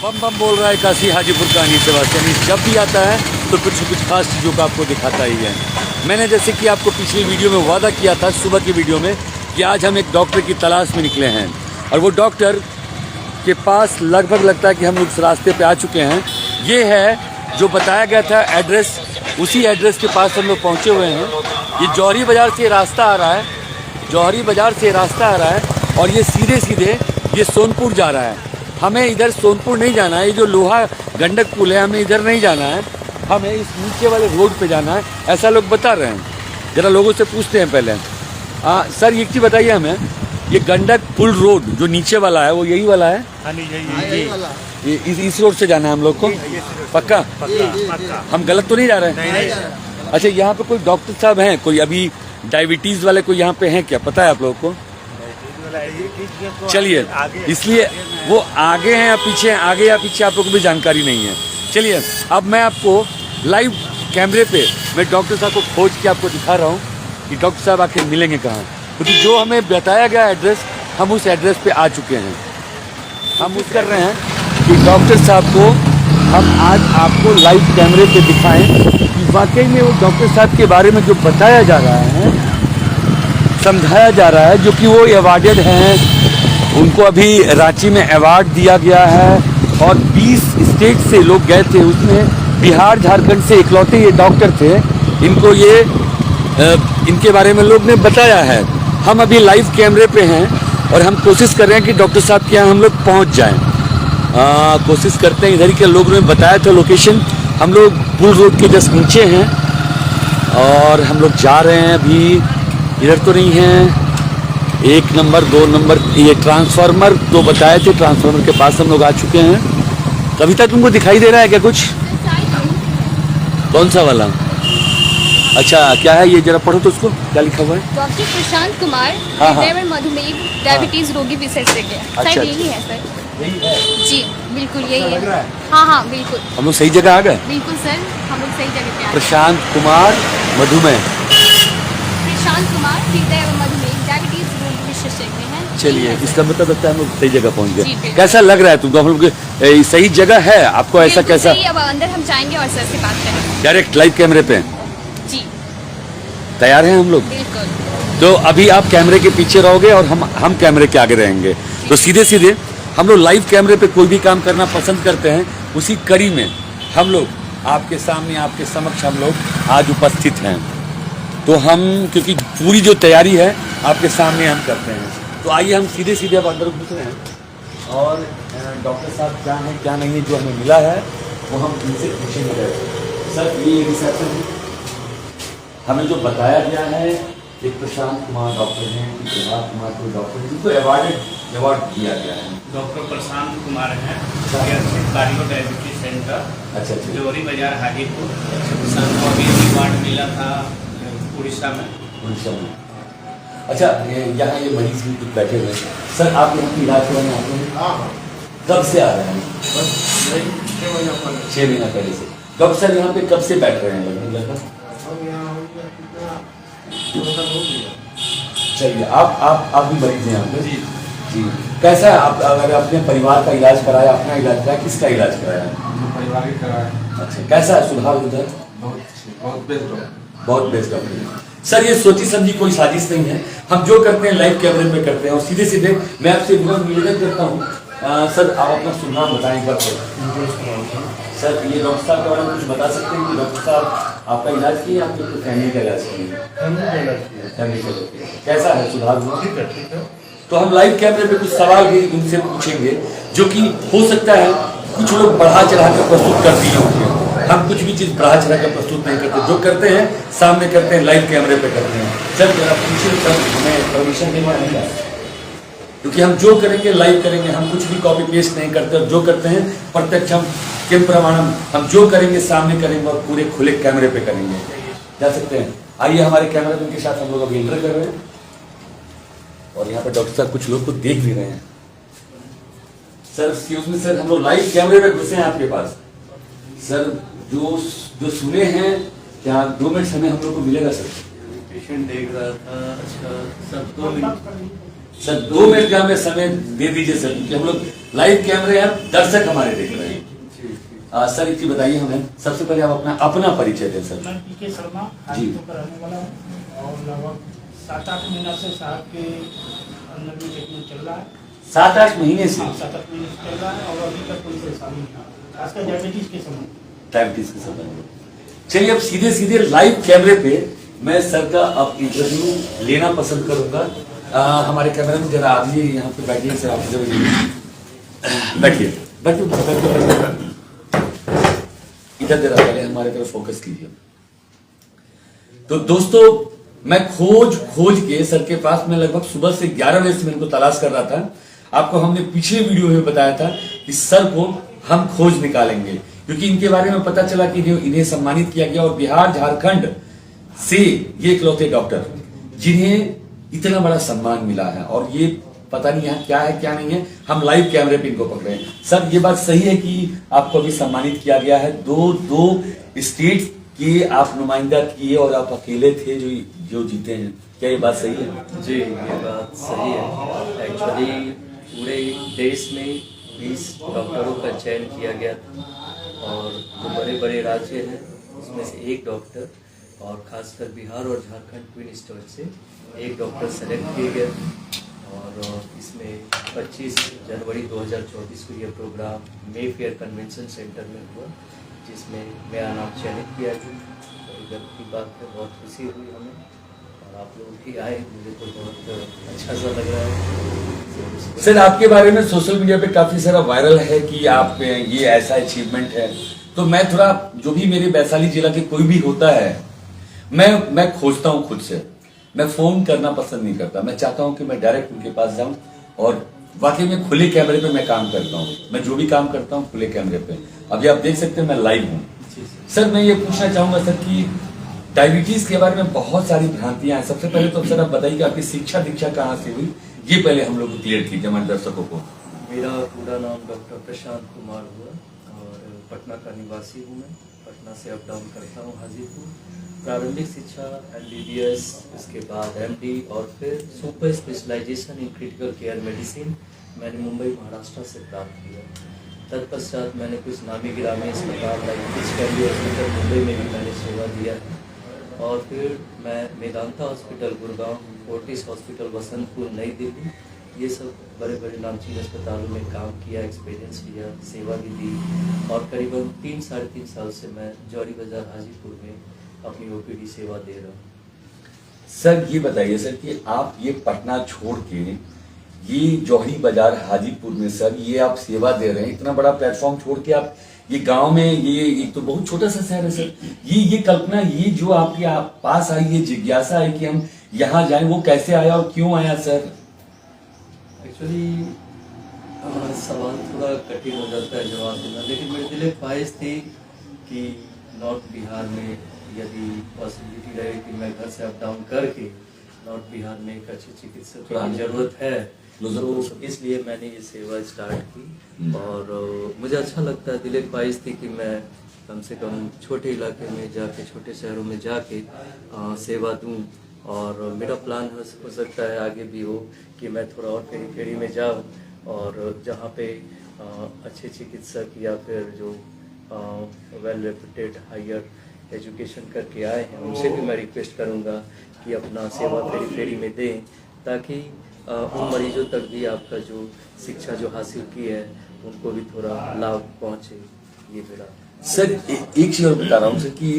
बम बम बोल रहा है काशी हाजीपुर का अनिल सेबास्टियन। जब भी आता है तो कुछ न कुछ खास चीज़ों का आपको दिखाता ही है। मैंने जैसे कि आपको पिछली वीडियो में वादा किया था, सुबह की वीडियो में, कि आज हम एक डॉक्टर की तलाश में निकले हैं और वो डॉक्टर के पास लगभग लगता है कि हम लोग इस रास्ते पे आ चुके हैं। ये है जो बताया गया था एड्रेस, उसी एड्रेस के पास हम लोग पहुँचे हुए हैं। ये जौहरी बाज़ार से रास्ता आ रहा है, जौहरी बाज़ार से रास्ता आ रहा है और ये सीधे सीधे ये सोनपुर जा रहा है। हमें इधर सोनपुर नहीं जाना है, ये जो लोहा गंडक पुल है हमें इधर नहीं जाना है, हमें इस नीचे वाले रोड पे जाना है, ऐसा लोग बता रहे हैं। ज़रा लोगों से पूछते हैं पहले। सर एक चीज़ बताइए हमें, ये गंडक पुल रोड जो नीचे वाला है वो यही वाला है? हाँ यही वाला। ये इस रोड से जाना है हम लोग को? पक्का? हम गलत तो नहीं जा रहे हैं? नहीं। अच्छा, यहाँ पे कोई डॉक्टर साहब हैं, कोई अभी डायबिटीज़ वाले कोई यहाँ पे हैं क्या, पता है आप लोगों को? चलिए, इसलिए वो आगे हैं या पीछे हैं, आगे या पीछे आप लोगों को भी जानकारी नहीं है। चलिए, अब मैं आपको लाइव कैमरे पे मैं डॉक्टर साहब को खोज के आपको दिखा रहा हूँ कि डॉक्टर साहब आखिर मिलेंगे कहाँ, क्योंकि जो हमें बताया गया एड्रेस, हम उस एड्रेस पे आ चुके हैं। हम उम्मीद कर रहे हैं कि डॉक्टर साहब को हम आज आपको लाइव कैमरे पे दिखाएं कि वाकई में वो डॉक्टर साहब के बारे में जो बताया जा रहा है, समझाया जा रहा है, जो कि वो अवार्डेड हैं, उनको अभी रांची में अवार्ड दिया गया है और 20 स्टेट से लोग गए थे, उसमें बिहार झारखंड से इकलौते ये डॉक्टर थे। इनको ये इनके बारे में लोग ने बताया है। हम अभी लाइव कैमरे पे हैं और हम कोशिश कर रहे हैं कि डॉक्टर साहब के यहाँ हम लोग पहुँच जाएँ। कोशिश करते हैं, इधर के लोगों ने बताया था लोकेशन। हम लोग पुल रोड के जस्ट नीचे हैं और हम लोग जा रहे हैं अभी। इधर तो नहीं है, 1 नंबर 2 नंबर, ये ट्रांसफार्मर तो बताए थे, ट्रांसफार्मर के पास हम लोग आ चुके हैं। कविता तुमको दिखाई दे रहा है क्या कुछ? कौन सा वाला? अच्छा, क्या है ये, जरा पढ़ो तो उसको, क्या लिखा हुआ है? डॉक्टर प्रशांत कुमार, मधुमेह डायबिटीज रोगी विशेषज्ञ। अच्छा, यही है सर? यही है जी बिल्कुल यही है। हाँ बिल्कुल, हम लोग सही जगह आ गए। बिल्कुल सर, हम लोग सही जगह पे आ गए। प्रशांत कुमार मधुमेह, प्रशांत कुमार हृदय एवं मधुमेह डायबिटीज रोगी विशेषज्ञ हैं। चलिए, इसका मतलब लगता है हम लोग सही जगह पहुंच जी, गए। बिल्कुल। कैसा लग रहा है तुमको, हम लोग सही जगह है आपको? ऐसा बिल्कुल कैसा? सही। अब अंदर हम जाएंगे और सर से बात करेंगे डायरेक्ट लाइव कैमरे पे जी। तैयार हैं हम लोग? बिल्कुल। तो अभी आप कैमरे के पीछे रहोगे और हम कैमरे के आगे रहेंगे। तो सीधे सीधे हम लोग लाइव कैमरे पे कोई भी काम करना पसंद करते हैं, उसी कड़ी में हम लोग आपके सामने, आपके समक्ष हम लोग आज उपस्थित हैं। तो हम, क्योंकि पूरी जो तैयारी है आपके सामने हम करते हैं, तो आइए हम सीधे सीधे अब अंदर घुस रहे हैं और डॉक्टर साहब क्या हैं क्या नहीं है जो हमें मिला है वो हम इनसे पूछेंगे। सर ये रिसेप्शन है, हमें जो बताया गया है, एक प्रशांत कुमार डॉक्टर हैं, प्रभात कुमार कोई डॉक्टर हैं, जिनको अवार्ड दिया गया है। डॉक्टर प्रशांत कुमार हैं, कार्डियो डायबिटीज सेंटर, अच्छा, जौहरी बाजार हाजीपुर। सन को अभी अवार्ड मिला था उड़ीसा में। अच्छा, यहाँ ये मरीज भी कुछ बैठे हुए हैं। सर आप यहाँ की इलाज करवाने आते हैं? हाँ, कब से आ रहे हैं? 6 महीना पहले से। कब सर यहाँ पे कब से बैठ रहे हैं लगभग? चलिए, आप भी मरीज हैं यहाँ पे? जी जी। कैसा है, आप अगर अपने परिवार का इलाज कराया, अपना इलाज कराया, किसका इलाज कराया? परिवार ही कराया। अच्छा, कैसा है सुधार उधर? बहुत बेस्ट डॉक्टर। सर ये सोची समझी कोई साजिश नहीं है, हम जो करते हैं लाइव कैमरे पे करते हैं और सीधे सीधे मैं आपसे निवेदन करता हूँ। सर आप अपना सुन नाम बताएं एक बार। सर ये डॉक्टर साहब के बारे में कुछ बता सकते हैं कि डॉक्टर साहब आपका इलाज किए, आप लोग फैमिली का इलाज किए? फैमिली का। कैसा है, सुधार हुआ? ठीक है। तो हम लाइव कैमरे पे कुछ सवाल भी उनसे पूछेंगे, जो कि हो सकता है कुछ लोग बढ़ा चढ़ा कर प्रस्तुत कर दिए होंगे। हम कुछ भी चीज़ बढ़ा चढ़ा कर प्रस्तुत नहीं करते, जो करते हैं सामने करते हैं, लाइव कैमरे पे करते हैं। सर जरा पूछिए, सर हमें परमिशन देना नहीं है, क्योंकि हम जो करेंगे लाइव करेंगे, हम कुछ भी कॉपी पेस्ट नहीं करते और जो करते हैं प्रत्यक्ष हम किम प्रमाणम, हम जो करेंगे सामने करेंगे और पूरे खुले कैमरे पे करेंगे। जा सकते हैं? आइए हमारे कैमरा मैन के साथ हम लोग अभी इंटर कर रहे हैं और यहाँ पर डॉक्टर साहब कुछ लोग को देख भी रहे हैं। सर एक्सक्यूज मी सर, हम लोग लाइव कैमरे में घुसे हैं आपके पास। सर जो सुने हैं, क्या 2 मिनट समय हम लोग को मिलेगा सर? पेशेंट देख रहा था। अच्छा सर, 2 मिनट। सर 2 मिनट का हमें समय दे दीजिए सर, क्योंकि हम लोग लाइव कैमरे हैं, दर्शक हमारे देख रहे हैं। सर एक चीज बताइए हमें, सबसे पहले आप अपना परिचय दें सर। मैं पीके शर्मा जी। हाजीपुर का रहने वाला हूँ और लगभग 7-8 महीना से साहब के अंदर में ट्रीटमेंट चल रहा है। 7-8 महीने से 7-8 महीने से चल रहा है और अभी तक कोई परेशानी नहीं है, खासकर डायबिटीज के समय। डायबिटीज के संबंध में। चलिए अब सीधे सीधे लाइव कैमरे पे मैं सर का अब इंटरव्यू लेना पसंद करूंगा। हमारे कैमरा में जरा आप भी यहाँ पे बैठिए सर, आप बैठिए बैठिए इधर जरा पहले हमारे तरफ फोकस कीजिए। तो दोस्तों मैं खोज के सर के पास में लगभग सुबह से 11 बजे से मैं इनको तलाश कर रहा था। आपको हमने पिछले वीडियो में बताया था कि सर को हम खोज निकालेंगे, क्योंकि इनके बारे में पता चला कि इन्हें सम्मानित किया गया और बिहार झारखंड से ये इकलौते डॉक्टर जिन्हें इतना बड़ा सम्मान मिला है, और ये पता नहीं यहाँ क्या है क्या नहीं है, हम लाइव कैमरे पे इनको पकड़े हैं। सर ये बात सही है कि आपको अभी सम्मानित किया गया है, दो स्टेट के आप नुमाइंदा किए और आप अकेले थे जो जीते हैं, क्या ये बात सही है? जी ये बात सही है। एक्चुअली पूरे देश में 20 डॉक्टरों का चयन किया गया था और जो बड़े बड़े राज्य हैं उसमें से एक डॉक्टर, और खासकर बिहार और झारखंड ट्विन स्टेट से एक डॉक्टर सेलेक्ट किए गए और इसमें 25 जनवरी 2024 को यह प्रोग्राम मे फेयर कन्वेंशन सेंटर में हुआ, जिसमें मेरा नाम चयनित किया गया। बड़ी गर्व की बात है, बहुत खुशी हुई हमें और आप लोग भी आए, मुझे तो बहुत अच्छा सा लग रहा है। सर आपके बारे में सोशल मीडिया पे काफी सारा वायरल है कि आप ये ऐसा अचीवमेंट है, तो मैं थोड़ा जो भी मेरे वैशाली जिला के कोई भी होता है मैं खोजता हूँ खुद से, मैं फोन करना पसंद नहीं करता, मैं चाहता हूँ कि मैं डायरेक्ट उनके पास जाऊं और वाकई में खुले कैमरे पे मैं काम करता हूँ। मैं जो भी काम करता हूँ खुले कैमरे पे, अभी आप देख सकते हैं मैं लाइव हूँ। सर मैं ये पूछना चाहूंगा सर कि डायबिटीज के बारे में बहुत सारी भ्रांतियां हैं। सबसे पहले तो सर आप बताइए कि आपकी शिक्षा दीक्षा कहाँ से हुई, ये पहले हम लोग को क्लियर कीजिए हमारे दर्शकों को। मेरा पूरा नाम डॉक्टर प्रशांत कुमार हुआ और पटना का निवासी हूँ मैं। पटना से अप डाउन करता हूँ हाजीपुर। प्रारंभिक शिक्षा MBBS, उसके बाद MD और फिर super specialization in critical care medicine मैंने मुंबई महाराष्ट्र से प्राप्त किया। तत्पश्चात मैंने कुछ नामी गिरामी अस्पताल डायबिटीज कैंडी हॉस्पिटल मुंबई में भी मैंने सेवा दिया है और फिर मैं Medanta hospital Gurgaon, Fortis hospital Basantpur नई दिल्ली, ये सब बड़े बड़े नामचीन अस्पतालों में काम किया, एक्सपीरियंस लिया, सेवा भी दी और करीबन 3-3.5 साल से मैं जौहरी बाजार हाजीपुर में अपनी OPD सेवा दे रहा हूँ। सर ये बताइए सर कि आप ये पटना छोड़ के ये जौहरी बाजार हाजीपुर में सर ये आप सेवा दे रहे हैं, इतना बड़ा प्लेटफॉर्म छोड़ के आप ये गांव में, ये एक तो बहुत छोटा सा शहर है सर, ये कल्पना, ये जो आपके पास आई, ये जिज्ञासा है कि हम यहाँ जाएं, वो कैसे आया और क्यों आया सर? एक्चुअली सवाल थोड़ा कठिन हो जाता है जवाब देना, लेकिन मेरे दिल में ख्वाहिश थी कि नॉर्थ बिहार में यदि पॉसिबिलिटी रहे कि मैं घर से अप डाउन करके नॉर्थ बिहार में एक अच्छे चिकित्सक की जरूरत है, तो इसलिए मैंने ये सेवा स्टार्ट की और मुझे अच्छा लगता है। दिल ख्वाहिश थी कि मैं कम से कम छोटे इलाके में जाके, छोटे शहरों में जाके सेवा दूं और मेरा प्लान हो सकता है आगे भी हो कि मैं थोड़ा और पेरी में जाऊं और जहाँ पे अच्छे चिकित्सक या फिर जो वेल रेप्यूटेड हायर एजुकेशन करके आए हैं उनसे भी मैं रिक्वेस्ट करूंगा कि अपना सेवा पेरी में दें, ताकि उन मरीजों तक भी आपका जो शिक्षा जो हासिल की है उनको भी थोड़ा लाभ पहुंचे। ये मेरा सर एक चीज और बता रहा हूँ सर कि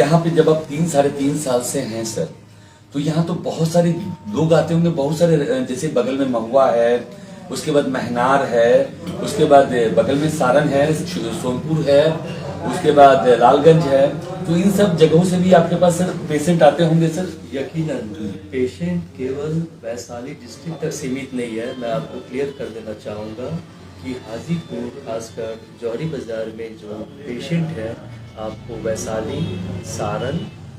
यहाँ पे जब आप 3-3.5 साल से हैं सर, तो यहाँ तो बहुत सारे लोग आते होंगे, बहुत सारे, जैसे बगल में महुआ है, उसके बाद महनार है, उसके बाद बगल में सारण है, सोनपुर है, उसके बाद लालगंज है, तो इन सब जगहों से भी आपके पास सर पेशेंट आते होंगे सर? यकीनन पेशेंट केवल वैशाली डिस्ट्रिक्ट तक सीमित नहीं है। मैं आपको क्लियर कर देना चाहूँगा कि हाजीपुर, खासकर जौहरी बाजार में जो पेशेंट है आपको वैशाली, सारण,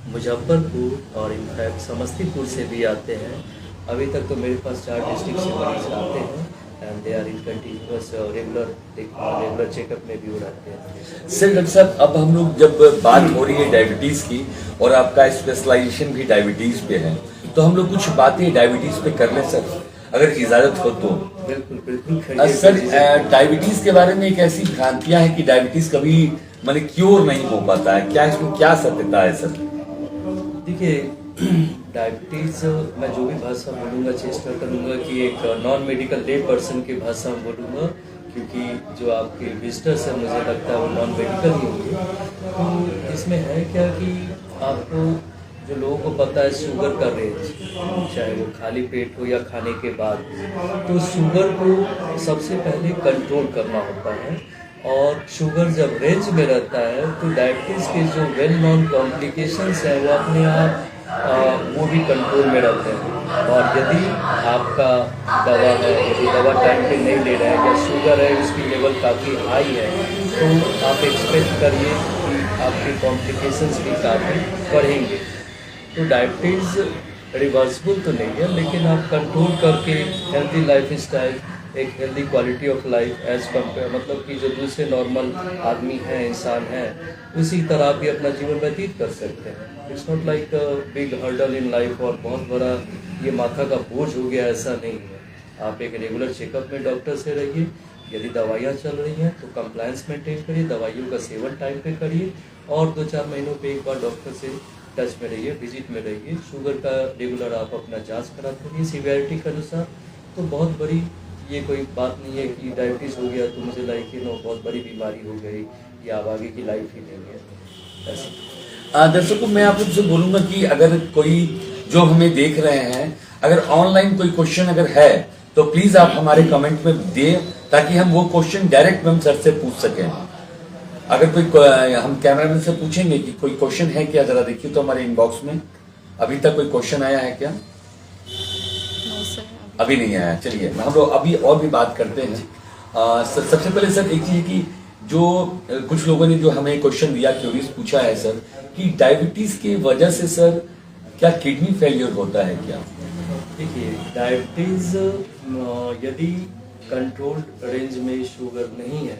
मुजफ्फरपुर और इनफैक्ट समस्तीपुर से भी आते हैं। अभी तक तो मेरे पास 4 डिस्ट्रिक्ट से मरीज आते हैं and they are in continuous regular checkup में भी रहते हैं। सर डॉक्टर साहब, अब हम लोग जब बात हो रही है डायबिटीज की और आपका स्पेशलाइजेशन भी डायबिटीज पे है, तो हम लोग कुछ बातें डायबिटीज पे कर लें सर, अगर इजाजत हो तो। बिल्कुल बिल्कुल करिए। सर डायबिटीज के बारे में एक ऐसी भ्रांतियां हैं कि डायबिटीज कभी माने क्योर नहीं हो पाता है, क्या इसमें क्या सत्यता है सर? देखिए डायबिटीज मैं जो भी भाषा बोलूँगा चेष्टा करूँगा कि एक नॉन मेडिकल ले पर्सन की भाषा में बोलूँगा, क्योंकि जो आपके विजिटर्स हैं मुझे लगता है वो नॉन मेडिकल ही होंगे। तो इसमें है क्या कि आपको जो लोगों को पता है शुगर का रेंज, चाहे वो खाली पेट हो या खाने के बाद, तो शुगर को सबसे पहले कंट्रोल करना होता है। और शुगर जब रेंज में रहता है तो डायबिटीज़ के जो वेल नोन कॉम्प्लिकेशंस हैं वो अपने आप वो भी कंट्रोल में रहते हैं। और यदि आपका दवा है, यदि दवा टाइम पे नहीं ले रहे हैं या शुगर है उसकी लेवल काफ़ी हाई है, तो आप एक्सपेक्ट करिए कि आपके कॉम्प्लिकेशंस भी काफ़ी बढ़ेंगे। तो डायबिटीज़ रिवर्सिबल तो नहीं है, लेकिन आप कंट्रोल करके हेल्दी लाइफ स्टाइल, एक healthy quality of life as compare, मतलब कि जो दूसरे नॉर्मल आदमी हैं, इंसान हैं, उसी तरह आप भी अपना जीवन व्यतीत कर सकते हैं। It's not like a big hurdle in life और बहुत बड़ा ये माथा का बोझ हो गया, ऐसा नहीं है। आप एक रेगुलर चेकअप में डॉक्टर से रहिए, यदि दवाइयाँ चल रही हैं तो कंप्लायंस मेंटेन करिए, दवाइयों का सेवन टाइम पे करिए और 2-4 महीनों पे एक बार डॉक्टर से टच में रहिए, विजिट में रहिए। शुगर का रेगुलर आप अपना जांच कराते रहिए सीवियरिटी के अनुसार। तो बहुत बड़ी ये कोई बात नहीं है कि डायबिटीज़ हो गया तो मुझे लाइक बहुत बड़ी बीमारी हो गई या अब आगे की लाइफ ही नहीं है ऐसा। दर्शकों मैं आप लोग से बोलूंगा कि अगर कोई जो हमें देख रहे हैं, अगर ऑनलाइन कोई क्वेश्चन अगर है तो प्लीज आप हमारे कमेंट में दें, ताकि हम वो क्वेश्चन डायरेक्ट हम सर से पूछ सकें। अगर कोई हम कैमरामैन से पूछेंगे कि कोई क्वेश्चन है क्या, जरा देखिए तो हमारे इनबॉक्स में अभी तक कोई क्वेश्चन आया है क्या? अभी नहीं आया। चलिए हम लोग अभी और भी बात करते हैं। सबसे पहले सर एक चीज की जो कुछ लोगों ने जो हमें क्वेश्चन दिया, क्यूरीज पूछा है सर कि डायबिटीज की वजह से सर क्या किडनी फेलियर होता है क्या? देखिए डायबिटीज यदि कंट्रोल्ड रेंज में शुगर नहीं है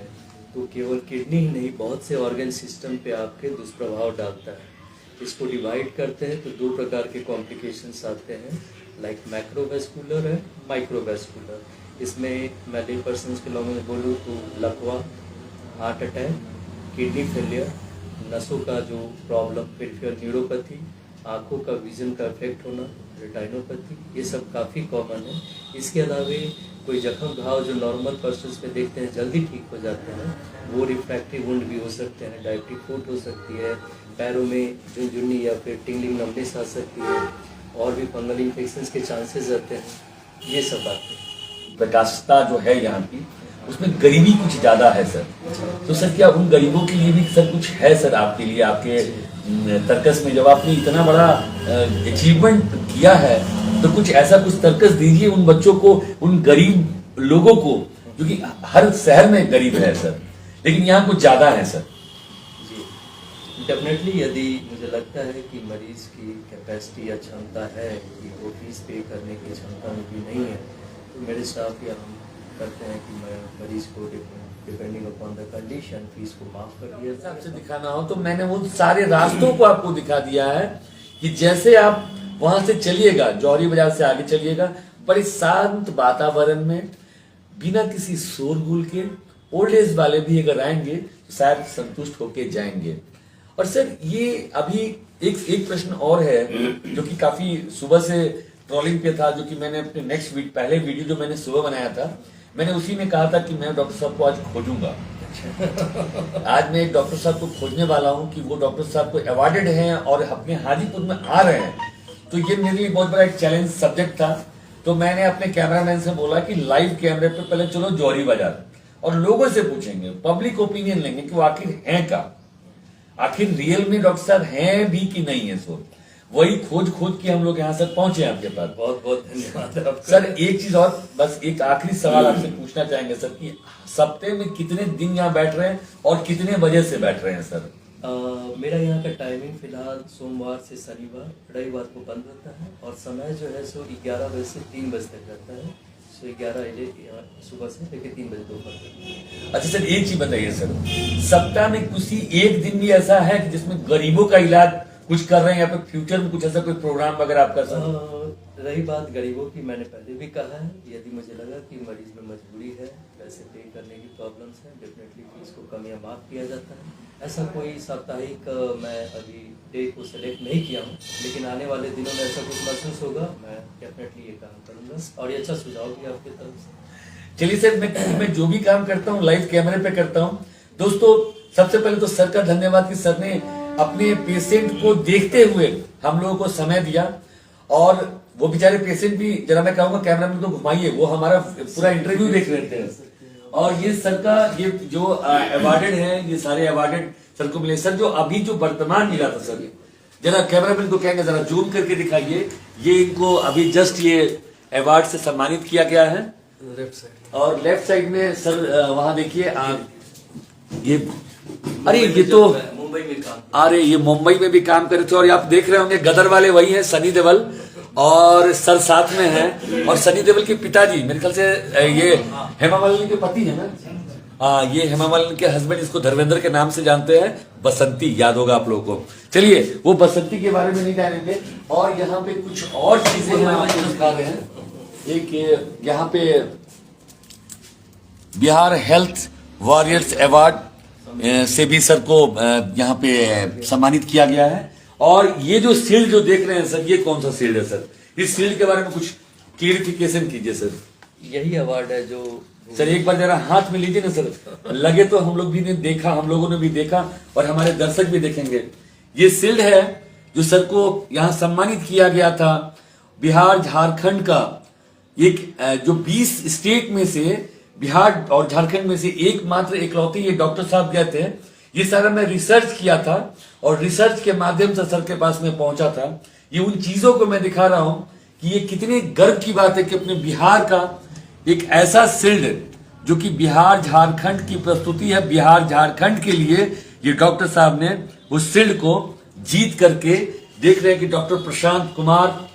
तो केवल किडनी ही नहीं, बहुत से ऑर्गन सिस्टम पे आपके दुष्प्रभाव डालता है। इसको डिवाइड करते हैं तो 2 प्रकार के कॉम्प्लिकेशंस आते हैं, लाइक मैक्रोवेस्कुलर है, माइक्रोवेस्कुलर। इसमें मैं ले पर्सन के लॉन्ग में बोलूँ तो लकवा, हार्ट अटैक, किडनी फेलियर, नसों का जो प्रॉब्लम, पेरिफेरल न्यूरोपैथी, आँखों का विजन का इफेक्ट होना, रेटाइनोपैथी, ये सब काफ़ी कॉमन है। इसके अलावा कोई जख्म घाव जो नॉर्मल पर्सन्स में देखते हैं जल्दी ठीक हो जाते हैं, वो रिफ्रैक्टरी वुंड भी हो सकते हैं, डायबिटिक फुट हो सकती है, पैरों में झुनझुनी या फिर टिंगलिंग नमनेस आ सकती है, और भी फंगल इन्फेक्शंस के चांसेस रहते हैं। ये सब बातें प्रकाशता जो है यहाँ की, उसमें गरीबी कुछ ज्यादा है सर। तो सर क्या उन गरीबों के लिए भी सर कुछ है सर आपके लिए, आपके तर्कस में? जब आपने इतना बड़ा अचीवमेंट किया है तो कुछ ऐसा कुछ तर्कस दीजिए उन बच्चों को, उन गरीब लोगों को, जो कि हर शहर में गरीब है सर, लेकिन यहाँ कुछ ज्यादा है सर। जी डेफिनेटली, यदि मुझे लगता है कि मरीज की कैपेसिटी या क्षमता है कि वो फीस पे करने की क्षमता में भी नहीं है, तो मेरे स्टाफ या हम करते हैं कि मैं मरीज को depending upon the condition fees को माफ कर दिया। हिसाब से दिखाना हो तो मैंने उन सारे रास्तों को आपको दिखा दिया है कि जैसे आप वहां से चलिएगा, जौहरी बाजार से आगे चलिएगा, बड़े शांत वातावरण में बिना किसी शोरगुल के ओल्ड एज वाले भी अगर आएंगे तो शायद संतुष्ट होके जाएंगे। और सर ये अभी एक प्रश्न और है जो कि काफी सुबह से ट्रोलिंग पे था, जो कि मैंने अपने पहले वीडियो जो मैंने सुबह बनाया था, मैंने उसी में कहा था कि मैं डॉक्टर साहब को आज खोजूंगा। आज मैं एक डॉक्टर साहब को खोजने वाला हूं कि वो डॉक्टर साहब को अवार्डेड हैं और अपने हाजीपुर में आ रहे हैं। तो ये मेरे लिए बहुत बड़ा एक चैलेंज सब्जेक्ट था। तो मैंने अपने कैमरामैन से बोला कि लाइव कैमरे पे पहले चलो जौहरी बाजार और लोगों से पूछेंगे, पब्लिक ओपिनियन लेंगे कि वो आखिर हैं का, आखिर रियल में डॉक्टर साहब हैं भी कि नहीं है। सो वही खोज के हम लोग यहाँ से पहुंचे आपके पास। बहुत बहुत धन्यवाद सर। एक चीज और, बस एक आखिरी सवाल आपसे पूछना चाहेंगे सर कि सप्ताह में कितने दिन यहाँ बैठ रहे हैं और कितने बजे से बैठ रहे हैं सर? मेरा यहाँ का टाइमिंग फिलहाल सोमवार से शनिवार, रविवार को बंद रहता है और समय जो है सो 11 बजे से 3 बजे तक रहता है। सो 11 सुबह से लेकर 3 बजे दोपहर। अच्छा सर एक चीज बताइए सर, सप्ताह में किसी एक दिन भी ऐसा है कि जिसमें गरीबों का इलाज कुछ कर रहे हैं या फिर फ्यूचर में कुछ ऐसा कोई प्रोग्राम वगैरह आप कर सकते? रही बात गरीबों की, मैंने पहले भी कहा है, यदि मुझे लगा कि मरीज में मजबूरी है, पैसे पे करने की प्रॉब्लम्स हैं, डेफिनेटली फीस को कम या माफ़ किया जाता है। ऐसा कोई साप्ताहिक मैं अभी डे को सेलेक्ट नहीं किया हूँ, लेकिन आने वाले दिनों में ऐसा कुछ महसूस होगा, मैं डेफिनेटली ये काम करूँगा और ये अच्छा सुझाव भी आपकी तरफ से। चलिए सर, मैं जो भी काम करता हूँ लाइव कैमरे पे करता हूँ। दोस्तों, सबसे पहले तो सर का धन्यवाद कि सर ने अपने पेशेंट को देखते हुए हम लोगों को समय दिया, और वो बेचारे पेशेंट भी, जरा मैं कहूँगा कैमरा में तो घुमाइए, वो हमारा पूरा इंटरव्यू देख रहे थे। और ये सर का ये जो अवार्डेड है, ये सारे अवार्डेड सर को मिले। सर जो अभी जो वर्तमान मिला था सर, जरा कैमरामैन को कहेंगे जरा जूम करके दिखाइए, ये इनको अभी जस्ट ये अवार्ड से सम्मानित किया गया है। लेफ्ट साइड और लेफ्ट साइड में सर वहां देखिए ये, अरे ये तो मुंबई में काम, अरे ये मुंबई में भी काम करे थे। और आप देख रहे होंगे गदर वाले वही हैं, सनी देओल, और सर साथ में हैं। और सनी देओल के पिताजी मेरे ख्याल से ये हेमा मालिनी के पति है ना, हाँ ये हेमा मालिनी के हस्बैंड, इसको धर्मेंद्र के नाम से जानते हैं, बसंती, याद होगा आप लोगों को। चलिए वो बसंती के बारे में नहीं जानेंगे। और यहाँ पे कुछ और चीजें हैं आपको दिखा रहे हैं। एक यहाँ पे बिहार हेल्थ वॉरियर्स अवार्ड से भी सर को यहाँ पे सम्मानित किया गया है। और ये जो शील्ड जो देख रहे हैं सर, ये कौन सा शील्ड है सर? इस शील्ड के बारे में कुछ क्लियरिफिकेशन कीजिए सर। यही अवार्ड है जो सर एक बार जरा हाथ में लीजिए ना सर, लगे तो हम लोग भी ने देखा, हम लोगों ने भी देखा और हमारे दर्शक भी देखेंगे। ये शील्ड है जो सर को यहाँ सम्मानित किया गया था। बिहार झारखंड का एक जो 20 स्टेट में से बिहार और झारखंड में से एकमात्र इकलौते ये डॉक्टर साहब गए थे। ये सारा मैं रिसर्च किया था और रिसर्च के माध्यम से सर के पास में पहुंचा था। ये उन चीजों को मैं दिखा रहा हूं कि ये कितने गर्व की बात है कि अपने बिहार का एक ऐसा शील्ड जो कि बिहार झारखंड की प्रस्तुति है, बिहार झारखंड के लिए ये डॉक्टर साहब ने उस शील्ड को जीत करके देख रहे हैं कि डॉक्टर प्रशांत कुमार,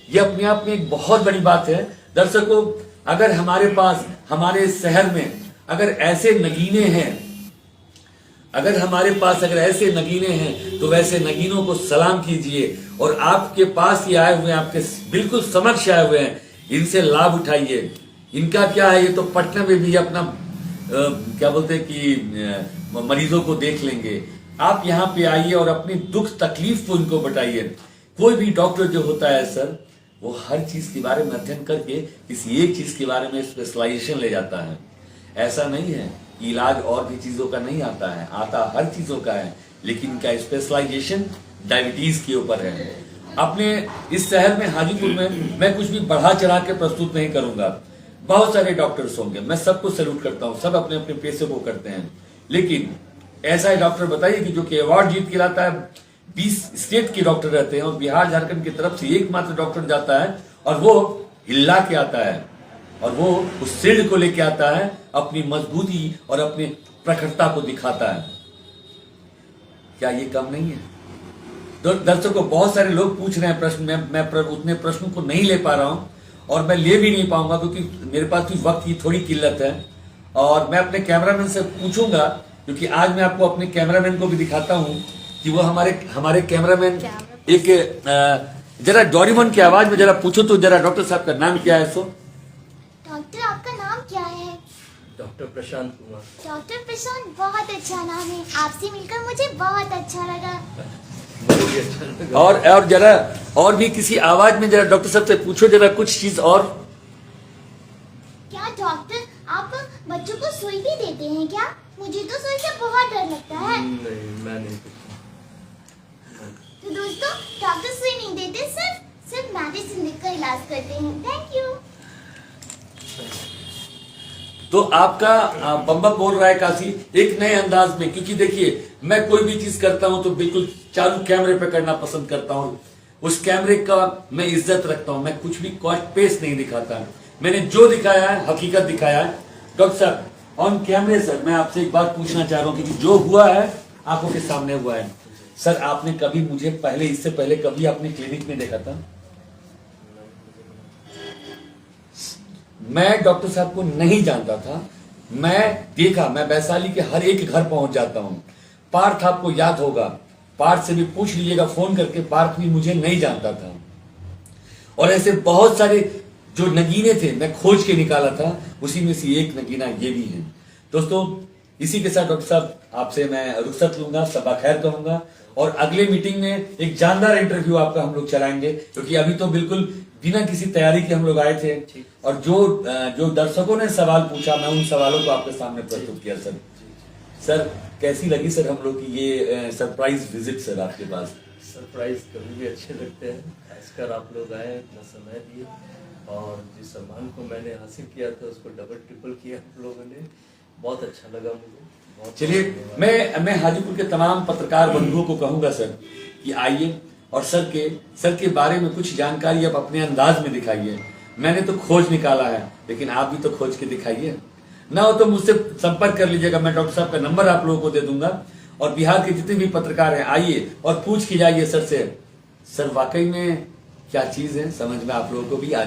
ये अपने आप में एक बहुत बड़ी बात है। दर्शकों, अगर हमारे पास हमारे शहर में अगर ऐसे नगीने हैं, अगर हमारे पास अगर ऐसे नगीने हैं तो वैसे नगीनों को सलाम कीजिए। और आपके पास ही आए हुए हैं, आपके बिल्कुल समक्ष आए हुए हैं, इनसे लाभ उठाइए। इनका क्या है, ये तो पटना में भी अपना क्या बोलते हैं कि मरीजों को देख लेंगे। आप यहाँ पे आइए और अपनी दुख तकलीफ को इनको बताइए। कोई भी डॉक्टर जो होता है सर, वो हर चीज के बारे में अध्ययन करके किसी एक चीज के बारे में स्पेशलाइजेशन ले जाता है। ऐसा नहीं है कि इलाज और भी चीजों का नहीं आता है, आता हर चीजों का है, लेकिन इनका स्पेशलाइजेशन डायबिटीज के ऊपर है। अपने इस शहर में हाजीपुर में मैं कुछ भी बढ़ा चढ़ा के प्रस्तुत नहीं करूंगा। बहुत सारे डॉक्टर्स होंगे, मैं सबको सैल्यूट करता हूं, सब अपने अपने पेशे को करते हैं, लेकिन ऐसा डॉक्टर बताइए कि जो कि अवार्ड जीत के लाता है। 20 स्टेट के डॉक्टर रहते हैं और बिहार झारखंड की तरफ से एकमात्र डॉक्टर जाता है और वो हिला के आता है और वो उस शील्ड को लेके आता है, अपनी मजबूती और अपनी प्रखरता को दिखाता है। क्या ये कम नहीं है? दर्शकों, बहुत सारे लोग पूछ रहे हैं प्रश्न, मैं उतने प्रश्नों को नहीं ले पा रहा हूं और मैं ले भी नहीं पाऊंगा क्योंकि मेरे पास भी वक्त की थोड़ी किल्लत है। और मैं अपने कैमरामैन से पूछूंगा, क्योंकि आज मैं आपको अपने कैमरामैन को भी दिखाता हूं कि वो हमारे कैमरामैन एक जरा डोरेमोन की आवाज में जरा पूछो तो जरा डॉक्टर साहब का नाम क्या है? सो डॉक्टर, आपका नाम क्या है? डॉक्टर प्रशांत कुमार। डॉक्टर प्रशांत, बहुत अच्छा नाम है। आपसे मिलकर मुझे बहुत अच्छा लगा। और जरा और भी किसी आवाज में जरा डॉक्टर साहब से पूछो जरा कुछ चीज और। क्या डॉक्टर आप बच्चों को सुई भी देते हैं क्या? मुझे तो सुई से बहुत डर लगता है। नहीं, मैं नहीं। तो दोस्तों, डॉक्टर सुई नहीं देते, सिर्फ मेडिसिन लिखकर इलाज करते हैं। Thank you. तो आपका बम्बा बोल रहा है काशी एक नए अंदाज में, क्योंकि देखिए मैं कोई भी चीज करता हूं तो बिल्कुल चालू कैमरे पे करना पसंद करता हूं। उस कैमरे का मैं इज्जत रखता हूं, मैं कुछ भी कॉस्ट पेस्ट नहीं दिखाता। मैंने जो दिखाया है हकीकत दिखाया है। डॉक्टर साहब ऑन कैमरे सर, मैं आपसे एक बात पूछना चाह रहा हूं कि जो हुआ है आंखों के सामने हुआ है। सर आपने कभी मुझे पहले, इससे पहले कभी आपने क्लिनिक में देखा था? मैं डॉक्टर साहब को नहीं जानता था, मैं वैशाली के हर एक घर पहुंच जाता हूं। पार्थ आपको याद होगा, पार्थ से भी पूछ लीजिएगा फोन करके, पार्थ भी मुझे नहीं जानता था। और ऐसे बहुत सारे जो नगीने थे मैं खोज के निकाला था, उसी में से एक नगीना ये भी है। दोस्तों इसी के साथ डॉक्टर साहब आपसे मैं रुखसत लूंगा, सबा खैर कहूंगा, और अगले मीटिंग में एक जानदार इंटरव्यू आपका हम लोग चलाएंगे, क्योंकि अभी तो बिल्कुल बिना किसी तैयारी के हम लोग आए थे, और जो दर्शकों ने सवाल पूछा मैं उन सवालों को आपके सामने प्रस्तुत किया। सर कैसी लगी सर हम लोग की ये सरप्राइज विजिट सर आपके पास? सरप्राइज कभी भी अच्छे लगते हैं, खासकर आप लोग आए, इतना समय दिए, और जिस सम्मान को मैंने हासिल किया था उसको डबल ट्रिपल किया आप लोगों ने, बहुत अच्छा लगा मुझे। चलिए मैं हाजीपुर के तमाम पत्रकार बंधुओं को कहूंगा सर कि आइए और सर के बारे में कुछ जानकारी आप अपने अंदाज में दिखाइए। मैंने तो खोज निकाला है, लेकिन आप भी तो खोज के दिखाइए। ना हो तो मुझसे संपर्क कर लीजिएगा, मैं डॉक्टर साहब का नंबर आप लोगों को दे दूंगा, और बिहार के जितने भी पत्रकार हैं आइए और पूछ के जाइए सर से, सर वाकई में क्या चीज है, समझ में आप लोगों को भी आ